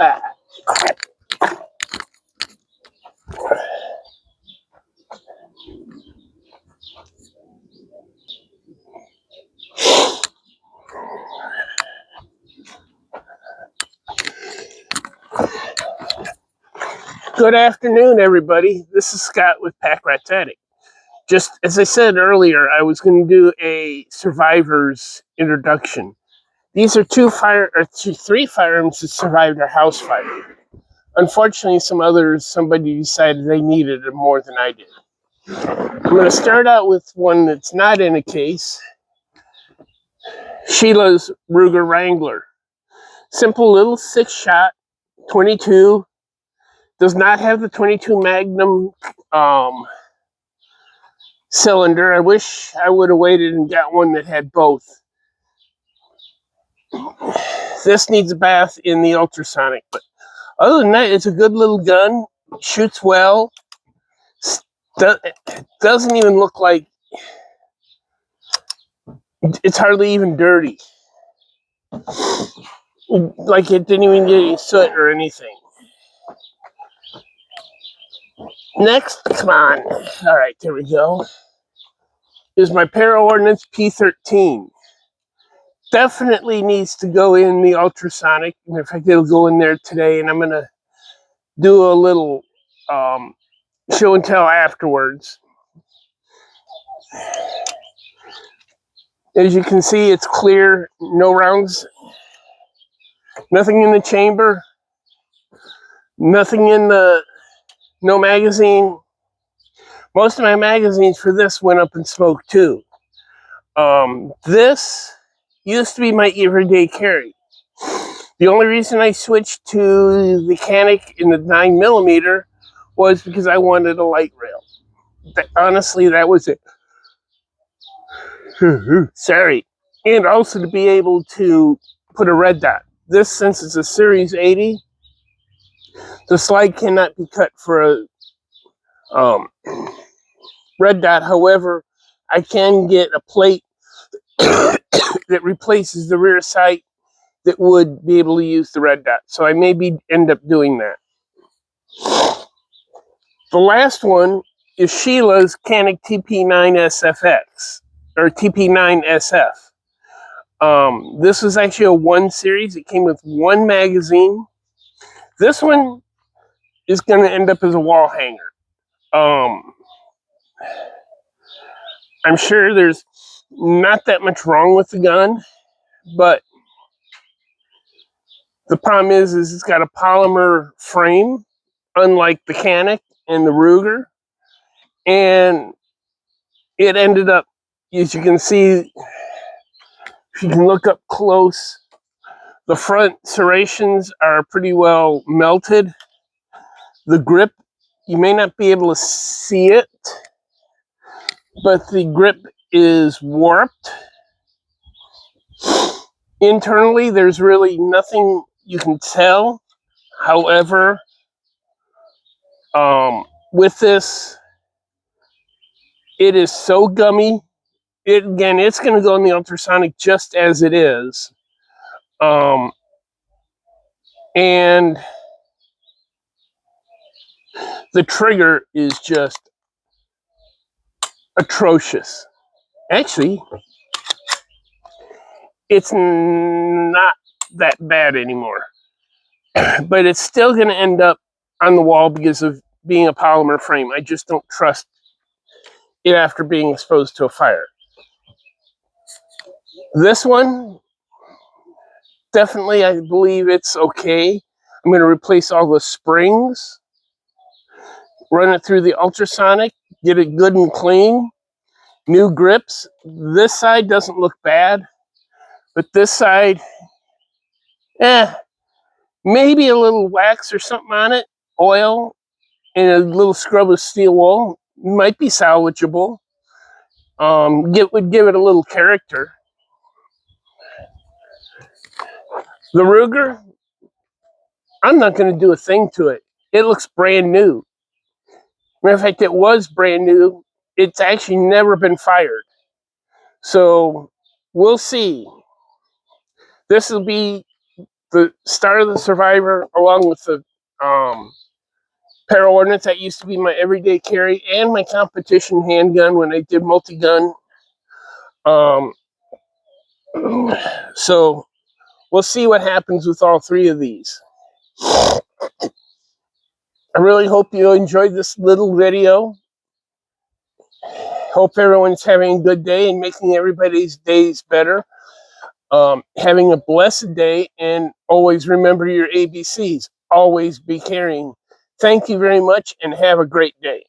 Ah, crap. Good afternoon, everybody. This is Scott with Pack Rat's Attic. Just as I said earlier, I was going to do a survivor's introduction. These are three firearms that survived a house fire. Unfortunately, somebody decided they needed it more than I did. I'm going to start out with one that's not in a case. Sheila's Ruger Wrangler. Simple little 6-shot, 22. Does not have the 22 Magnum cylinder. I wish I would have waited and got one that had both. This needs a bath in the ultrasonic, but other than that, it's a good little gun. Shoots well. Doesn't even look like it's hardly even dirty. Like it didn't even get any soot or anything. Next, come on. All right, there we go. Is my Para-Ordnance P13. Definitely needs to go in the ultrasonic. In fact, it'll go in there today, and I'm going to do a little show and tell afterwards. As you can see, it's clear, no rounds, nothing in the chamber, nothing in no magazine. Most of my magazines for this went up in smoke too. This used to be my everyday carry. The only reason I switched to the Canik in the 9mm was because I wanted a light rail. Honestly, that was it. Sorry. And also to be able to put a red dot. This, since it's a Series 80, the slide cannot be cut for a red dot. However, I can get a plate that replaces the rear sight that would be able to use the red dot. So I maybe end up doing that. The last one is Sheila's Canik TP9SFX, or TP9SF. This was actually a 1 series. It came with 1 magazine. This one is going to end up as a wall hanger. I'm sure there's not that much wrong with the gun, but the problem is it's got a polymer frame, unlike the Canik and the Ruger, and it ended up, as you can see, if you can look up close, the front serrations are pretty well melted. The grip, you may not be able to see it, but the grip is warped. Internally, there's really nothing you can tell. However, with this, it is so gummy. It's going to go in the ultrasonic just as it is. And the trigger is just atrocious. Actually, it's not that bad anymore. But it's still going to end up on the wall because of being a polymer frame. I just don't trust it after being exposed to a fire. This one, definitely, I believe it's okay. I'm going to replace all the springs, run it through the ultrasonic, get it good and clean. New grips. This side doesn't look bad, but this side, maybe a little wax or something on it, oil, and a little scrub of steel wool might be salvageable. Would give it a little character. The Ruger, I'm not going to do a thing to it. It looks brand new. Matter of fact, it was brand new. It's actually never been fired. So we'll see. This will be the Star of the Survivor, along with the Para-Ordnance that used to be my everyday carry, and my competition handgun when I did multi-gun. So we'll see what happens with all three of these. I really hope you enjoyed this little video. Hope everyone's having a good day and making everybody's days better. Having a blessed day, and always remember your ABCs. Always be caring. Thank you very much, and have a great day.